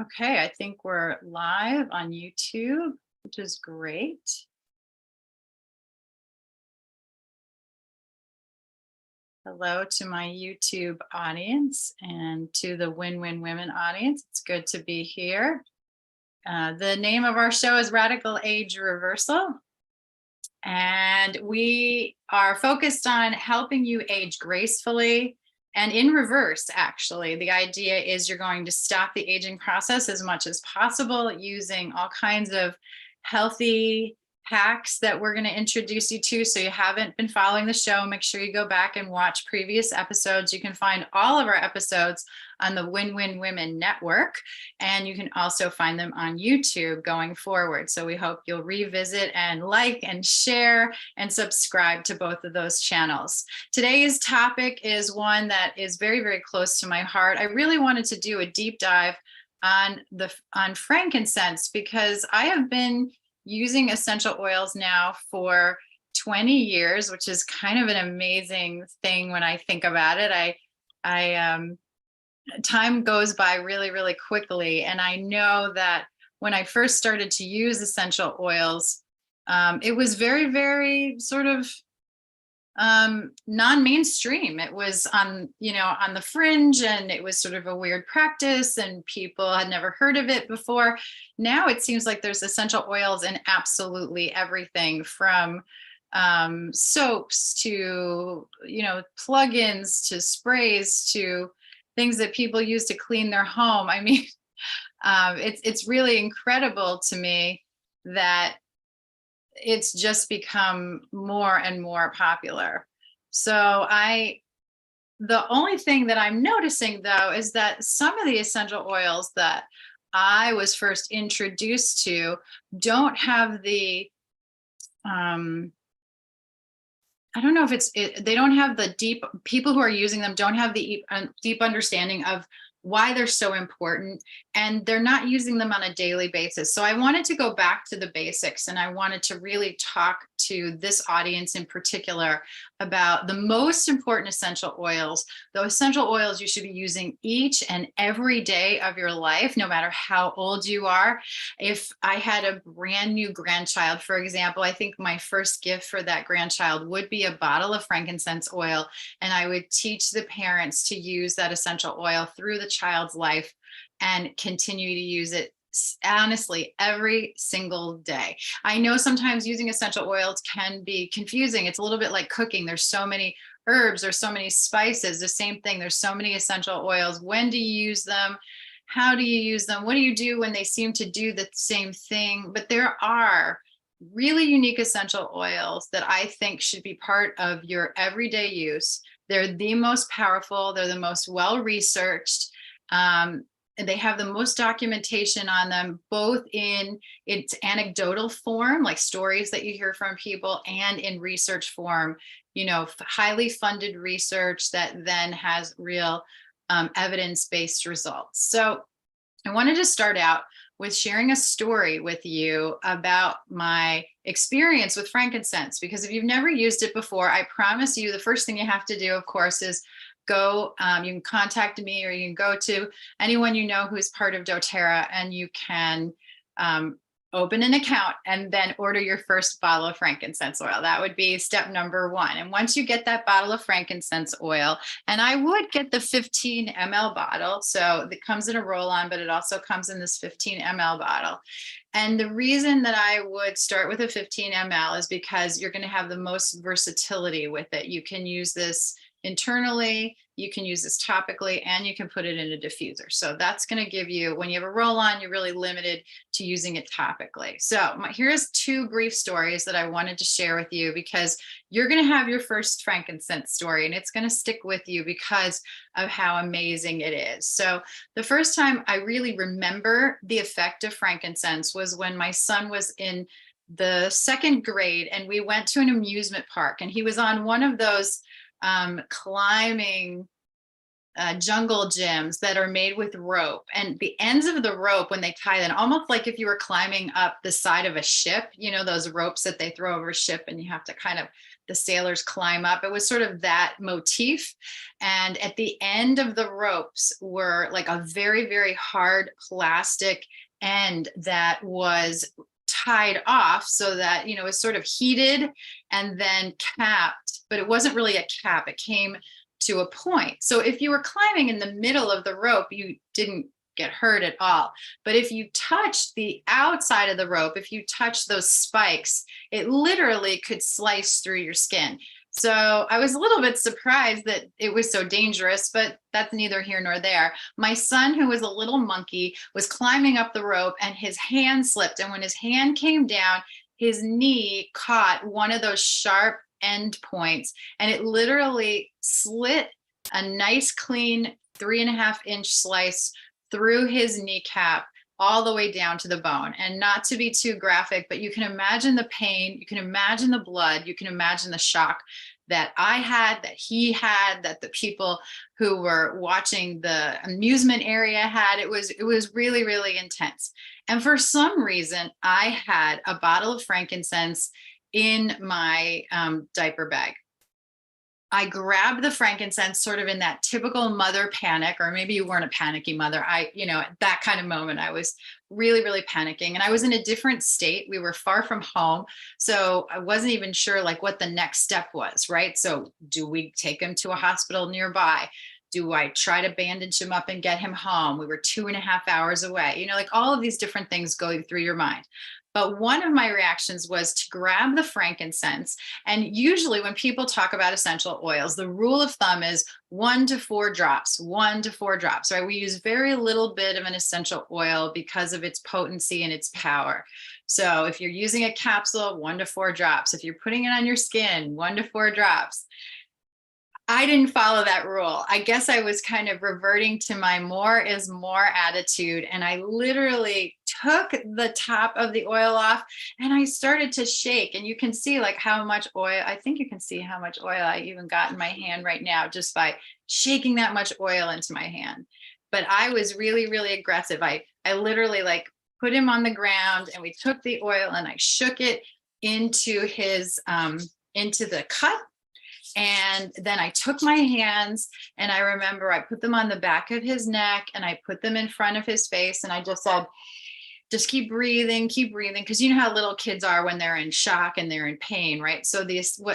Okay, I think we're live on YouTube, which is great. Hello to my YouTube audience and to the Win-Win Women audience. It's good to be here. The name of our show is Radical Age Reversal, and we are focused on helping you age gracefully and in reverse. Actually, the idea is you're going to stop the aging process as much as possible using all kinds of healthy hacks that we're going to introduce you to. So you haven't been following the show, make sure you go back and watch previous episodes. You can find all of our episodes on the Win-Win Women Network, and you can also find them on YouTube going forward. So we hope you'll revisit and like and share and subscribe to both of those channels. Today's topic is one that is very, very close to my heart. I really wanted to do a deep dive on frankincense because I have been using essential oils now for 20 years, which is kind of an amazing thing when I think about it. Time goes by really, really quickly. And I know that when I first started to use essential oils, it was very, very sort of non-mainstream. It was on the fringe, and it was sort of a weird practice, and people had never heard of it before. Now it seems like there's essential oils in absolutely everything, from soaps to plugins to sprays to things that people use to clean their home. I mean, it's really incredible to me that it's just become more and more popular. So the only thing that I'm noticing, though, is that some of the essential oils that I was first introduced to don't have the I don't know if they don't have the people who are using them don't have the deep understanding of why they're so important, and they're not using them on a daily basis. So I wanted to go back to the basics, and I wanted to really talk to this audience in particular about the most important essential oils, the essential oils you should be using each and every day of your life, no matter how old you are. If I had a brand new grandchild, for example, I think my first gift for that grandchild would be a bottle of frankincense oil, and I would teach the parents to use that essential oil through the child's life and continue to use it honestly every single day. I know sometimes using essential oils can be confusing. It's a little bit like cooking. There's so many herbs, there's so many spices, the same thing. There's so many essential oils. When do you use them? How do you use them? What do you do when they seem to do the same thing? But there are really unique essential oils that I think should be part of your everyday use. They're the most powerful. They're the most well-researched. They have the most documentation on them, both in its anecdotal form, like stories that you hear from people, and in research form, highly funded research that then has real evidence-based results. So I wanted to start out with sharing a story with you about my experience with frankincense, because if you've never used it before, I promise you the first thing you have to do, of course, is go, you can contact me, or you can go to anyone you know who's part of dōTERRA, and you can open an account and then order your first bottle of frankincense oil. That would be step number one. And once you get that bottle of frankincense oil, and I would get the 15 ml bottle, so it comes in a roll-on, but it also comes in this 15 ml bottle. And the reason that I would start with a 15 ml is because you're going to have the most versatility with it. You can use this internally, you can use this topically, and you can put it in a diffuser. So that's going to give you, when you have a roll-on, you're really limited to using it topically. So here's two brief stories that I wanted to share with you, because you're going to have your first frankincense story, and it's going to stick with you because of how amazing it is. So the first time I really remember the effect of frankincense was when my son was in the second grade, and we went to an amusement park, and he was on one of those climbing jungle gyms that are made with rope, and the ends of the rope, when they tie them, almost like if you were climbing up the side of a ship, those ropes that they throw over a ship and you have to kind of the sailors climb up. It was sort of that motif. And at the end of the ropes were like a very, very hard plastic end that was tied off so that, it was sort of heated and then capped, but it wasn't really a cap. It came to a point. So if you were climbing in the middle of the rope, you didn't get hurt at all. But if you touched the outside of the rope, if you touched those spikes, it literally could slice through your skin. So I was a little bit surprised that it was so dangerous, but that's neither here nor there. My son, who was a little monkey, was climbing up the rope and his hand slipped. And when his hand came down, his knee caught one of those sharp end points, and it literally slit a nice clean 3.5-inch slice through his kneecap all the way down to the bone. And not to be too graphic, but you can imagine the pain, you can imagine the blood, you can imagine the shock that I had, that he had, that the people who were watching the amusement area had. It was really, really intense. And for some reason, I had a bottle of frankincense in my diaper bag. I grabbed the frankincense sort of in that typical mother panic, or maybe you weren't a panicky mother. At that kind of moment, I was really, really panicking, and I was in a different state. We were far from home. So I wasn't even sure like what the next step was, right? So do we take him to a hospital nearby? Do I try to bandage him up and get him home? We were 2.5 hours away, like all of these different things going through your mind. But one of my reactions was to grab the frankincense. And usually when people talk about essential oils, the rule of thumb is 1 to 4 drops, 1 to 4 drops, right? We use very little bit of an essential oil because of its potency and its power. So if you're using a capsule, 1 to 4 drops. If you're putting it on your skin, 1 to 4 drops. I didn't follow that rule. I guess I was kind of reverting to my more is more attitude. And I literally took the top of the oil off and I started to shake. And you can see like how much oil, I think you can see how much oil I even got in my hand right now just by shaking that much oil into my hand. But I was really, really aggressive. I literally like put him on the ground and we took the oil and I shook it into his, into the cut. And then I took my hands and I remember I put them on the back of his neck and I put them in front of his face. And I just said, just keep breathing, keep breathing. Cause you know how little kids are when they're in shock and they're in pain, right? So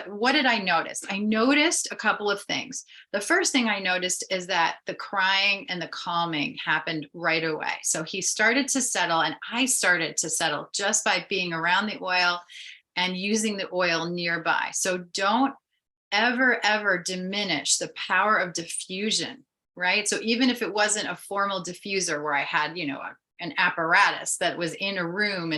what did I notice? I noticed a couple of things. The first thing I noticed is that the crying and the calming happened right away. So he started to settle and I started to settle just by being around the oil and using the oil nearby. So don't ever diminish the power of diffusion, right? So even if it wasn't a formal diffuser where I had, an apparatus that was in a room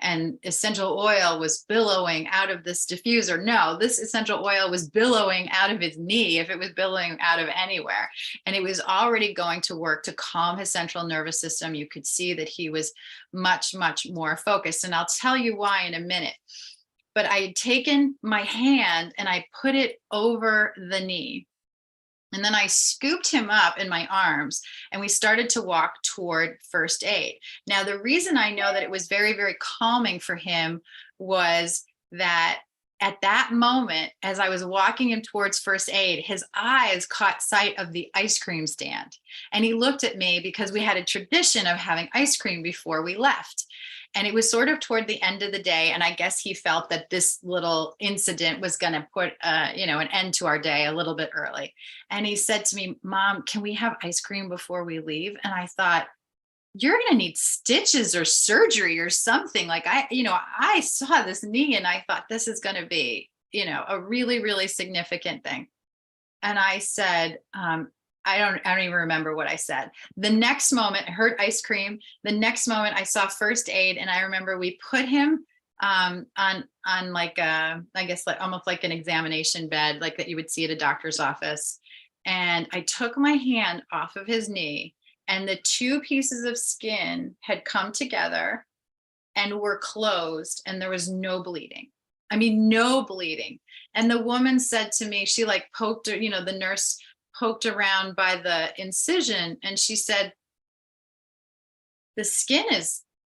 and essential oil was billowing out of this diffuser. No, this essential oil was billowing out of his knee, if it was billowing out of anywhere. And it was already going to work to calm his central nervous system. You could see that he was much, much more focused. And I'll tell you why in a minute. But I had taken my hand and I put it over the knee. And then I scooped him up in my arms and we started to walk toward first aid. Now, the reason I know that it was very, very calming for him was that at that moment, as I was walking him towards first aid, his eyes caught sight of the ice cream stand. And he looked at me because we had a tradition of having ice cream before we left. And it was sort of toward the end of the day. And I guess he felt that this little incident was going to put, an end to our day a little bit early. And he said to me, Mom, can we have ice cream before we leave? And I thought, you're going to need stitches or surgery or something. Like I saw this knee and I thought this is going to be, a really, really significant thing. And I said, I don't even remember what I said. The next moment, I heard ice cream. The next moment I saw first aid. And I remember we put him on like almost like an examination bed, like that you would see at a doctor's office. And I took my hand off of his knee and the 2 pieces of skin had come together and were closed and there was no bleeding. I mean, no bleeding. And the woman said to me, she like poked her, the nurse poked around by the incision and she said, the skin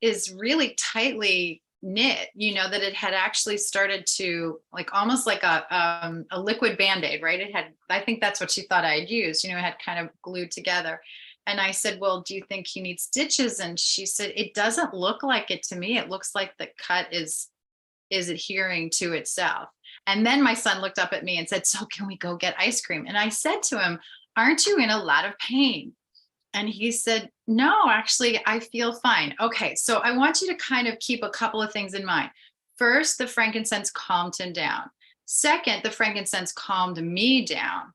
is really tightly knit, that it had actually started to, like, almost like a liquid Band-Aid, right? It had, I think that's what she thought I had used, it had kind of glued together. And I said, well, do you think he needs stitches? And she said, it doesn't look like it to me. It looks like the cut is adhering to itself. And then my son looked up at me and said, so can we go get ice cream? And I said to him, aren't you in a lot of pain? And he said, no, actually, I feel fine. Okay, so I want you to kind of keep a couple of things in mind. First, the frankincense calmed him down. Second, the frankincense calmed me down.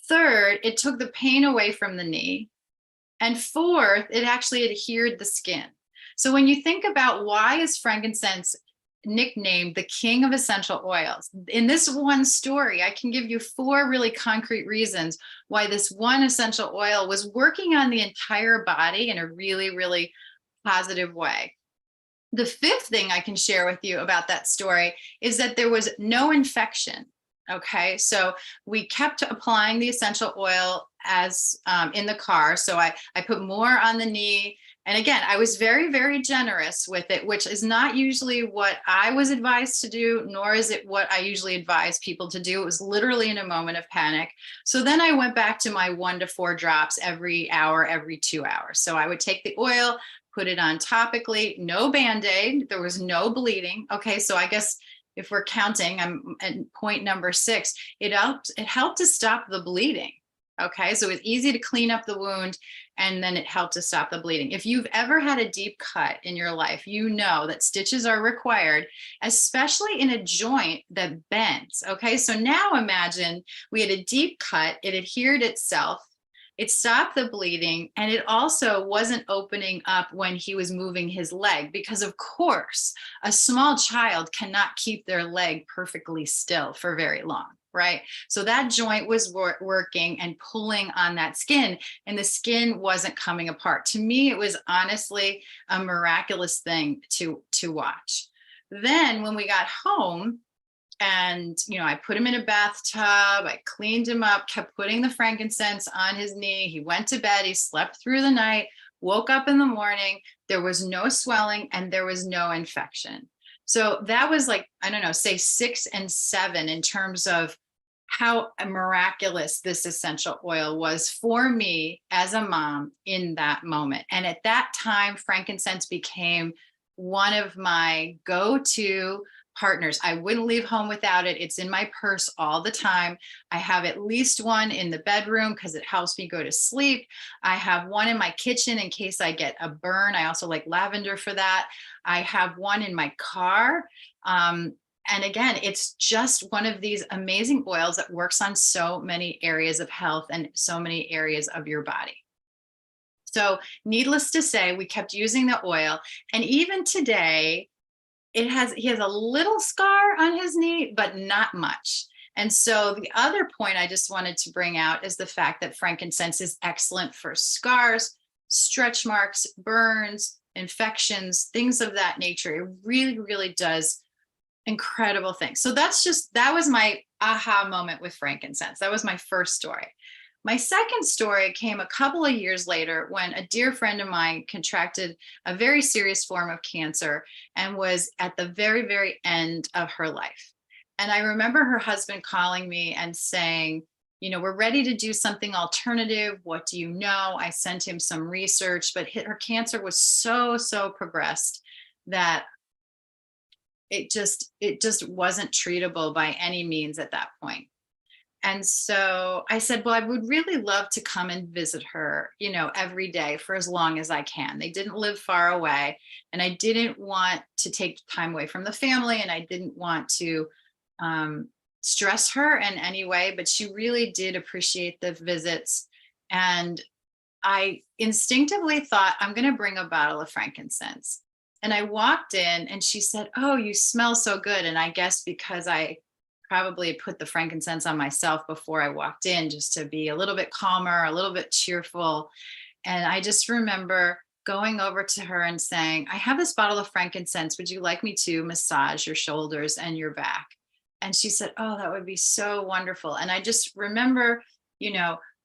Third, it took the pain away from the knee. And fourth, it actually adhered the skin. So when you think about why is frankincense nicknamed the king of essential oils, in this one story, I can give you 4 really concrete reasons why this one essential oil was working on the entire body in a really, really positive way. The 5th thing I can share with you about that story is that there was no infection. Okay, so we kept applying the essential oil as in the car. So I put more on the knee. And again, I was very, very generous with it, which is not usually what I was advised to do, nor is it what I usually advise people to do. It was literally in a moment of panic. So then I went back to my 1 to 4 drops every hour, every 2 hours. So I would take the oil, put it on topically, no Band-Aid, there was no bleeding. Okay, so I guess if we're counting, I'm at point number 6, it helped to stop the bleeding. Okay, so it's easy to clean up the wound, and then it helped to stop the bleeding. If you've ever had a deep cut in your life, you know that stitches are required, especially in a joint that bends. Okay, so now imagine we had a deep cut, it adhered itself, it stopped the bleeding, and it also wasn't opening up when he was moving his leg, because of course, a small child cannot keep their leg perfectly still for very long. Right? So that joint was working and pulling on that skin, and the skin wasn't coming apart. To me, it was honestly a miraculous thing to watch. Then when we got home, and I put him in a bathtub, I cleaned him up, kept putting the frankincense on his knee. He went to bed, he slept through the night, woke up in the morning, there was no swelling and there was no infection. So that was, like, I don't know, say 6 and 7 in terms of how miraculous this essential oil was for me as a mom in that moment. And at that time, frankincense became one of my go-to partners. I wouldn't leave home without it. It's in my purse all the time. I have at least one in the bedroom because it helps me go to sleep. I have one in my kitchen in case I get a burn. I also like lavender for that. I have one in my car. And again, it's just one of these amazing oils that works on so many areas of health and so many areas of your body. So needless to say, we kept using the oil. And even today, he has a little scar on his knee, but not much. And so the other point I just wanted to bring out is the fact that frankincense is excellent for scars, stretch marks, burns, infections, things of that nature. It really, really does incredible things. So that was my aha moment with frankincense. That was my first story. My second story came a couple of years later when a dear friend of mine contracted a very serious form of cancer and was at the very, very end of her life. And I remember her husband calling me and saying, we're ready to do something alternative. What do you know? I sent him some research, but her cancer was so progressed that it just wasn't treatable by any means at that point. And so I said, well, I would really love to come and visit her, every day for as long as I can. They didn't live far away, and I didn't want to take time away from the family, and I didn't want to stress her in any way, but she really did appreciate the visits. And I instinctively thought, I'm going to bring a bottle of frankincense. And I walked in and she said, oh, you smell so good. And I guess because I probably put the frankincense on myself before I walked in, just to be a little bit calmer, a little bit cheerful. And I just remember going over to her and saying, I have this bottle of frankincense. Would you like me to massage your shoulders and your back? And she said, oh, that would be so wonderful. And I just remember,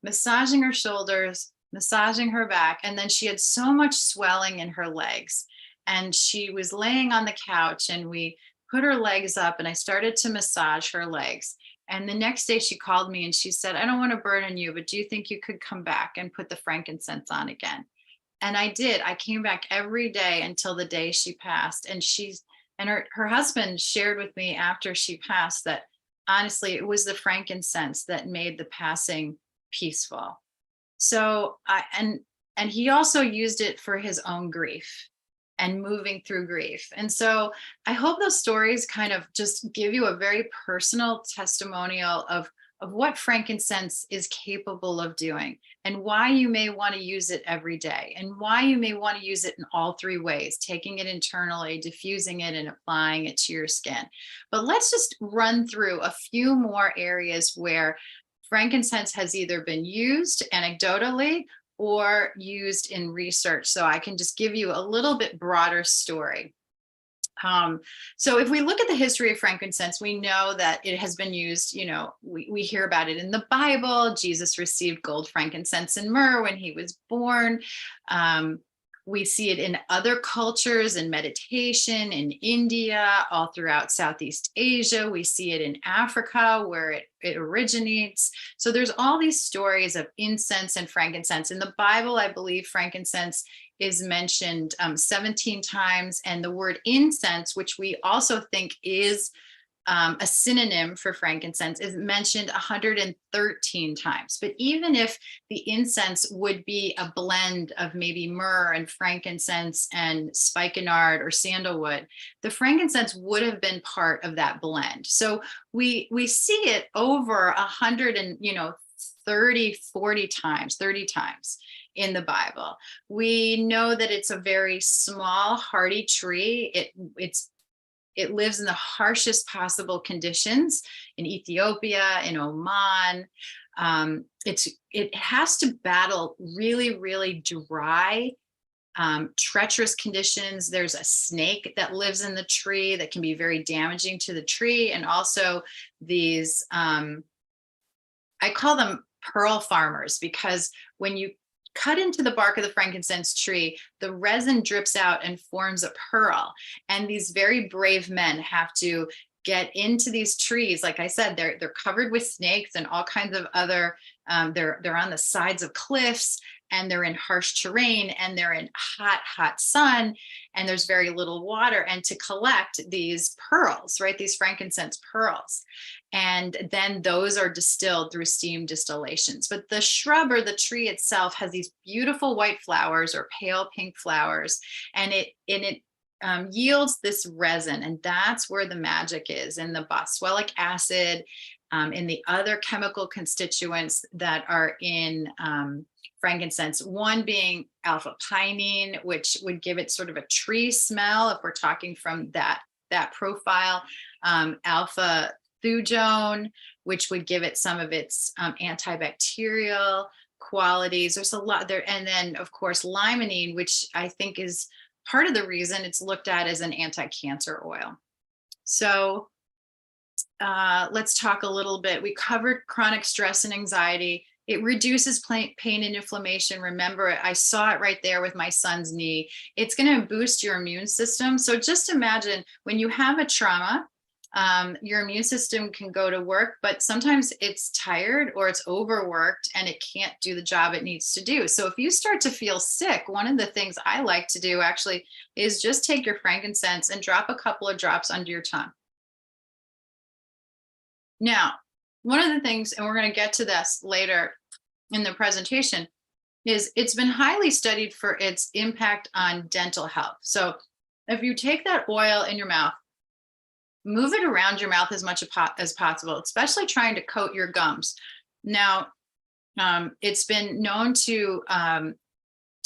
massaging her shoulders, massaging her back. And then she had so much swelling in her legs. and she was laying on the couch, and we put her legs up, and I started to massage her legs. And the next day she called me and she said, I don't want to burden you, but do you think you could come back and put the frankincense on again? And I did. I came back every day until the day she passed. And her husband shared with me after she passed that honestly, it was the frankincense that made the passing peaceful. So and he also used it for his own grief and moving through grief. And so I hope those stories kind of just give you a very personal testimonial of what frankincense is capable of doing, and why you may want to use it every day, and why you may want to use it in all three ways: taking it internally, diffusing it, and applying it to your skin. But let's just run through a few more areas where frankincense has either been used anecdotally or used in research, so I can just give you a little bit broader story. So if we look at the history of frankincense, we know that it has been used, we hear about it in the Bible. Jesus received gold, frankincense, and myrrh when he was born. We see it in other cultures, in meditation, in India, all throughout Southeast Asia. We see it in Africa, where it originates. So there's all these stories of incense and frankincense. In the Bible, I believe frankincense is mentioned 17 times, and the word incense, which we also think is a synonym for frankincense, is mentioned 113 times. But even if the incense would be a blend of maybe myrrh and frankincense and spikenard or sandalwood, the frankincense would have been part of that blend. So we see it over 30 times in the Bible. We know that it's a very small, hardy tree. It lives in the harshest possible conditions in Ethiopia, in Oman. It has to battle really, really dry, treacherous conditions. There's a snake that lives in the tree that can be very damaging to the tree. And also these, I call them pearl farmers, because when you cut into the bark of the frankincense tree, the resin drips out and forms a pearl. And these very brave men have to get into these trees. Like I said, they're covered with snakes and all kinds of other, they're on the sides of cliffs, and they're in harsh terrain, and they're in hot sun, and there's very little water, and to collect these pearls, right? These frankincense pearls. And then those are distilled through steam distillations. But the shrub or the tree itself has these beautiful white flowers or pale pink flowers, and it yields this resin. And that's where the magic is, in the boswellic acid, in the other chemical constituents that are in frankincense, one being alpha pinene, which would give it sort of a tree smell if we're talking from that profile, alpha thujone, which would give it some of its antibacterial qualities. There's a lot there. And then of course limonene, which I think is part of the reason it's looked at as an anti-cancer oil. So let's talk a little bit. We covered chronic stress and anxiety. It reduces pain and inflammation. Remember, I saw it right there with my son's knee. It's going to boost your immune system. So just imagine when you have a trauma, your immune system can go to work, but sometimes it's tired or it's overworked and it can't do the job it needs to do. So if you start to feel sick, one of the things I like to do actually is just take your frankincense and drop a couple of drops under your tongue. Now, one of the things, and we're going to get to this later in the presentation, is it's been highly studied for its impact on dental health. So if you take that oil in your mouth, move it around your mouth as much as possible, especially trying to coat your gums. Now, it's been known to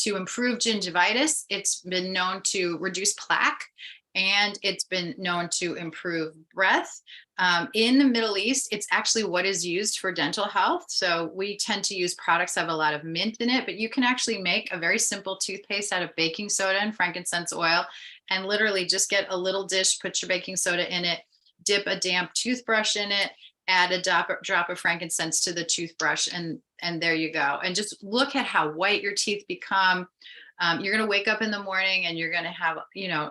improve gingivitis. It's been known to reduce plaque, and it's been known to improve breath. In the Middle East, it's actually what is used for dental health. So we tend to use products that have a lot of mint in it, but you can actually make a very simple toothpaste out of baking soda and frankincense oil, and literally just get a little dish, put your baking soda in it, dip a damp toothbrush in it, add a drop of frankincense to the toothbrush, and there you go. And just look at how white your teeth become. You're going to wake up in the morning and you're going to have,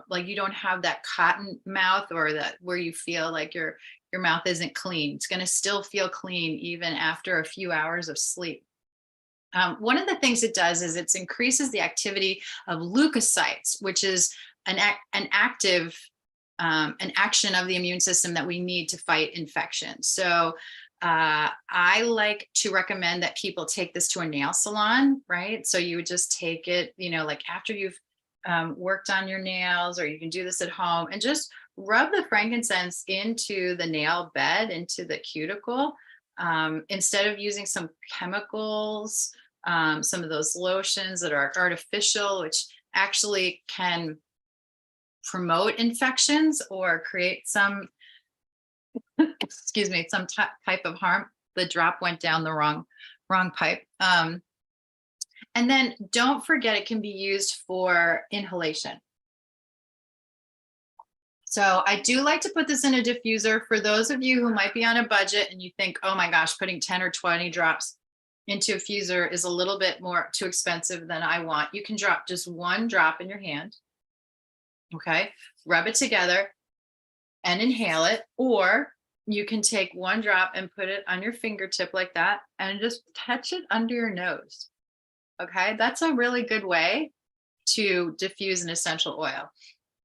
like you don't have that cotton mouth or that where you feel like your mouth isn't clean. It's going to still feel clean even after a few hours of sleep. One of the things it does is it increases the activity of leukocytes, which is an active an action of the immune system that we need to fight infection. So I like to recommend that people take this to a nail salon, right? So you would just take it, like after you've worked on your nails, or you can do this at home and just rub the frankincense into the nail bed, into the cuticle, instead of using some chemicals, some of those lotions that are artificial, which actually can promote infections or create some, excuse me, some type of harm. The drop went down the wrong pipe. And then don't forget, it can be used for inhalation. So I do like to put this in a diffuser. For those of you who might be on a budget and you think, oh my gosh, putting 10 or 20 drops into a diffuser is a little bit more too expensive than I want, you can drop just one drop in your hand. Okay, rub it together and inhale it, or you can take one drop and put it on your fingertip like that and just touch it under your nose. Okay, that's a really good way to diffuse an essential oil.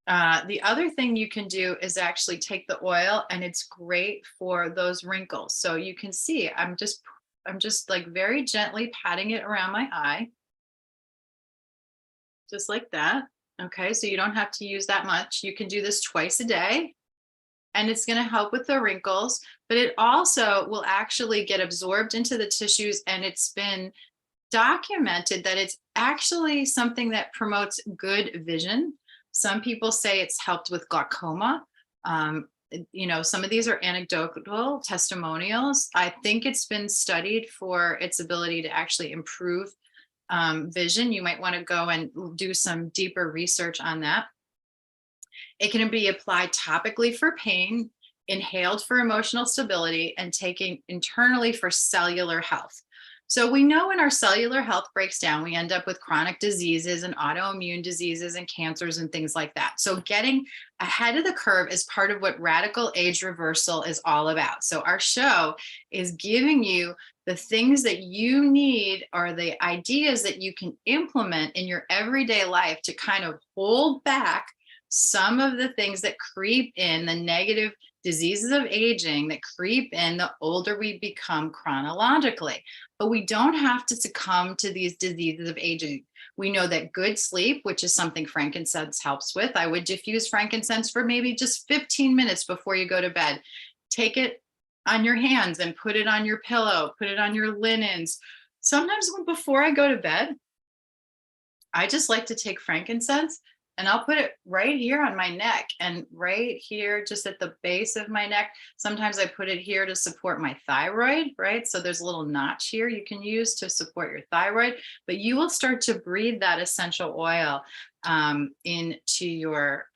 The other thing you can do is actually take the oil, and it's great for those wrinkles. So you can see I'm just like very gently patting it around my eye, just like that. Okay, so you don't have to use that much. You can do this twice a day, and it's going to help with the wrinkles, but it also will actually get absorbed into the tissues. And it's been documented that it's actually something that promotes good vision. Some people say it's helped with glaucoma. Some of these are anecdotal testimonials. I think it's been studied for its ability to actually improve vision. You might want to go and do some deeper research on that. It can be applied topically for pain, inhaled for emotional stability, and taken internally for cellular health. So we know when our cellular health breaks down, we end up with chronic diseases and autoimmune diseases and cancers and things like that. So getting ahead of the curve is part of what radical age reversal is all about. So our show is giving you the things that you need, or the ideas that you can implement in your everyday life to kind of hold back some of the things that creep in, the negative diseases of aging that creep in the older we become chronologically. But we don't have to succumb to these diseases of aging. We know that good sleep, which is something frankincense helps with. I would diffuse frankincense for maybe just 15 minutes before you go to bed. Take it on your hands and put it on your pillow, put it on your linens. Sometimes before I go to bed, I just like to take frankincense and I'll put it right here on my neck and right here, just at the base of my neck. Sometimes I put it here to support my thyroid, right? So there's a little notch here you can use to support your thyroid, but you will start to breathe that essential oil into your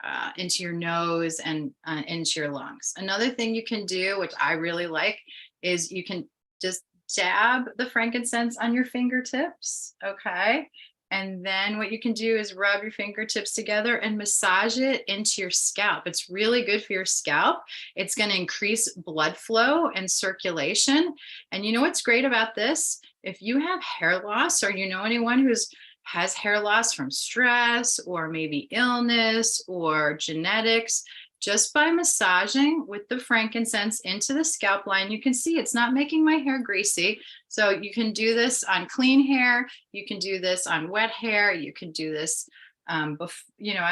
nose and into your lungs. Another thing you can do, which I really like, is you can just dab the frankincense on your fingertips, okay? And then what you can do is rub your fingertips together and massage it into your scalp. It's really good for your scalp. It's going to increase blood flow and circulation. And you know what's great about this? If you have hair loss, or you know anyone who's has hair loss from stress or maybe illness or genetics, just by massaging with the frankincense into the scalp line, you can see it's not making my hair greasy. So you can do this on clean hair. You can do this on wet hair. You can do this. I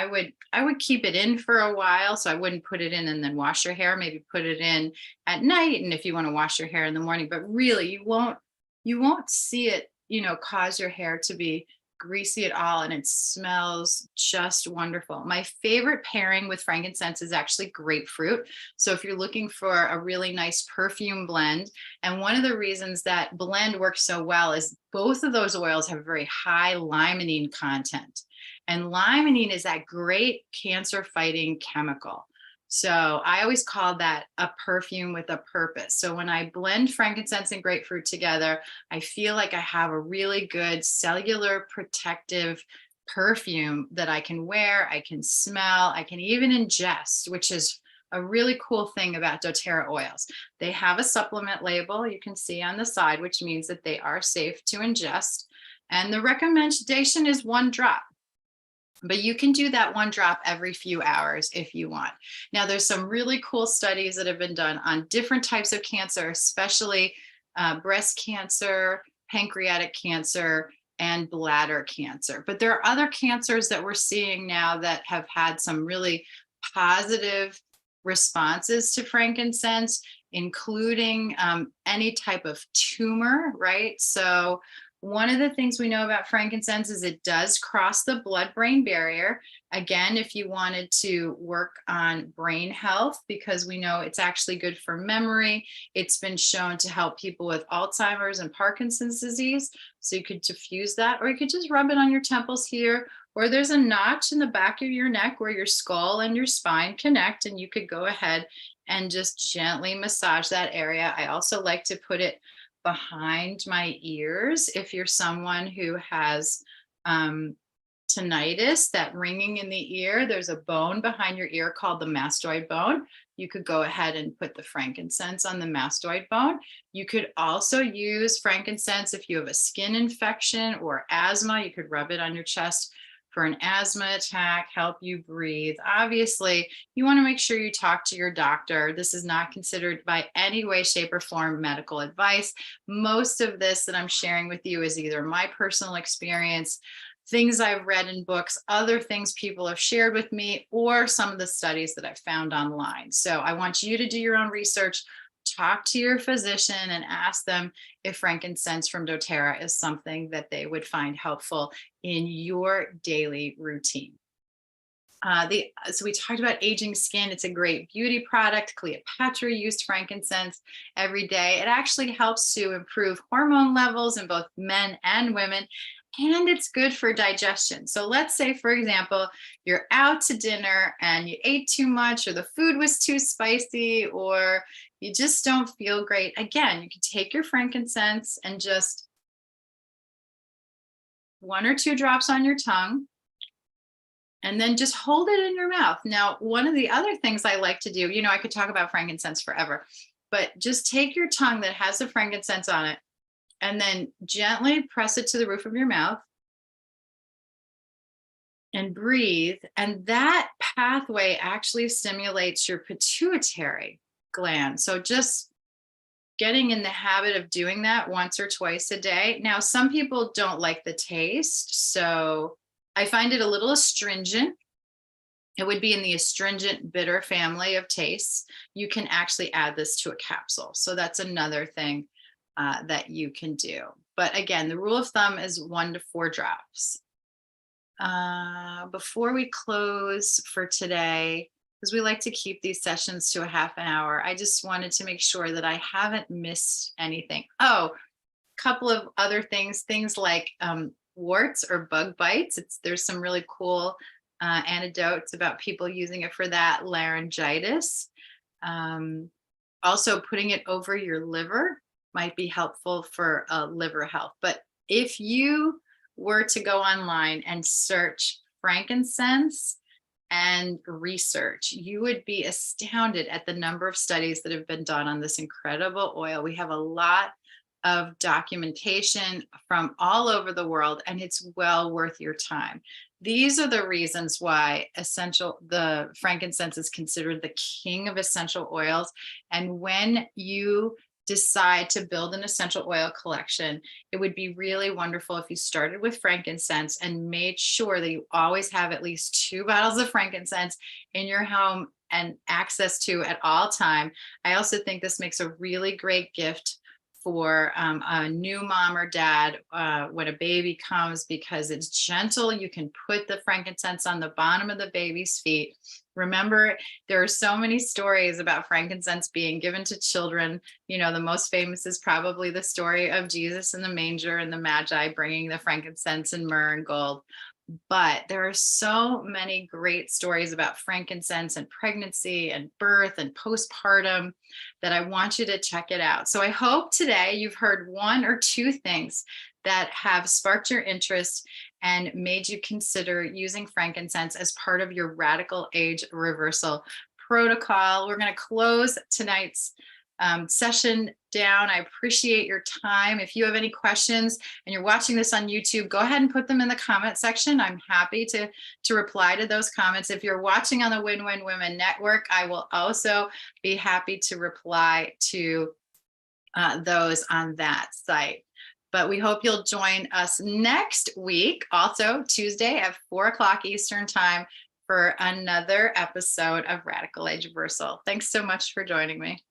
would keep it in for a while. So I wouldn't put it in and then wash your hair. Maybe put it in at night. And if you want to wash your hair in the morning, but really you won't see it, cause your hair to be greasy at all, and it smells just wonderful. My favorite pairing with frankincense is actually grapefruit. So if you're looking for a really nice perfume blend, and one of the reasons that blend works so well is both of those oils have very high limonene content, and limonene is that great cancer fighting chemical. So I always call that a perfume with a purpose. So when I blend frankincense and grapefruit together, I feel like I have a really good cellular protective perfume that I can wear, I can smell, I can even ingest, which is a really cool thing about doTERRA oils. They have a supplement label you can see on the side, which means that they are safe to ingest. And the recommendation is 1 drop. But you can do that 1 drop every few hours if you want. Now, there's some really cool studies that have been done on different types of cancer, especially breast cancer, pancreatic cancer, and bladder cancer. But there are other cancers that we're seeing now that have had some really positive responses to frankincense, including any type of tumor, right? So one of the things we know about frankincense is it does cross the blood-brain barrier. Again, if you wanted to work on brain health, because we know it's actually good for memory, it's been shown to help people with Alzheimer's and Parkinson's disease. So you could diffuse that, or you could just rub it on your temples here, or there's a notch in the back of your neck where your skull and your spine connect, and you could go ahead and just gently massage that area. I also like to put it behind my ears. If you're someone who has tinnitus, that ringing in the ear, there's a bone behind your ear called the mastoid bone. You could go ahead and put the frankincense on the mastoid bone. You could also use frankincense if you have a skin infection or asthma. You could rub it on your chest for an asthma attack, help you breathe. Obviously, you want to make sure you talk to your doctor. This is not considered by any way, shape, or form medical advice. Most of this that I'm sharing with you is either my personal experience, things I've read in books, other things people have shared with me, or some of the studies that I've found online. So I want you to do your own research, talk to your physician, and ask them if frankincense from doTERRA is something that they would find helpful in your daily routine. So we talked about aging skin. It's a great beauty product. Cleopatra used frankincense every day. It actually helps to improve hormone levels in both men and women, and it's good for digestion. So let's say, for example, you're out to dinner and you ate too much, or the food was too spicy, or you just don't feel great. Again, you can take your frankincense and just 1 or 2 drops on your tongue, and then just hold it in your mouth. Now, one of the other things I like to do, I could talk about frankincense forever, but just take your tongue that has the frankincense on it and then gently press it to the roof of your mouth and breathe. And that pathway actually stimulates your pituitary gland. So just getting in the habit of doing that once or twice a day. Now, some people don't like the taste, so I find it a little astringent. It would be in the astringent bitter family of tastes. You can actually add this to a capsule. So that's another thing that you can do. But again, the rule of thumb is 1 to 4 drops. Before we close for today, because we like to keep these sessions to a half an hour, I just wanted to make sure that I haven't missed anything. Oh, a couple of other things like warts or bug bites. There's some really cool anecdotes about people using it for that. Laryngitis. Also, putting it over your liver might be helpful for liver health. But if you were to go online and search frankincense and research, you would be astounded at the number of studies that have been done on this incredible oil. We have a lot of documentation from all over the world, and it's well worth your time. These are the reasons why the frankincense is considered the king of essential oils. And when you decide to build an essential oil collection, it would be really wonderful if you started with frankincense and made sure that you always have at least 2 bottles of frankincense in your home and access to at all time. I also think this makes a really great gift for a new mom or dad when a baby comes, because it's gentle. You can put the frankincense on the bottom of the baby's feet. Remember, there are so many stories about frankincense being given to children. The most famous is probably the story of Jesus in the manger and the Magi bringing the frankincense and myrrh and gold. But there are so many great stories about frankincense and pregnancy and birth and postpartum that I want you to check it out. So I hope today you've heard one or two things that have sparked your interest and made you consider using frankincense as part of your radical age reversal protocol. We're going to close tonight's session down. I appreciate your time. If you have any questions and you're watching this on YouTube, go ahead and put them in the comment section. I'm happy to reply to those comments. If you're watching on the Win-Win Women Network, I will also be happy to reply to those on that site. But we hope you'll join us next week, also Tuesday at 4 o'clock Eastern Time, for another episode of Radical Age Reversal. Thanks so much for joining me.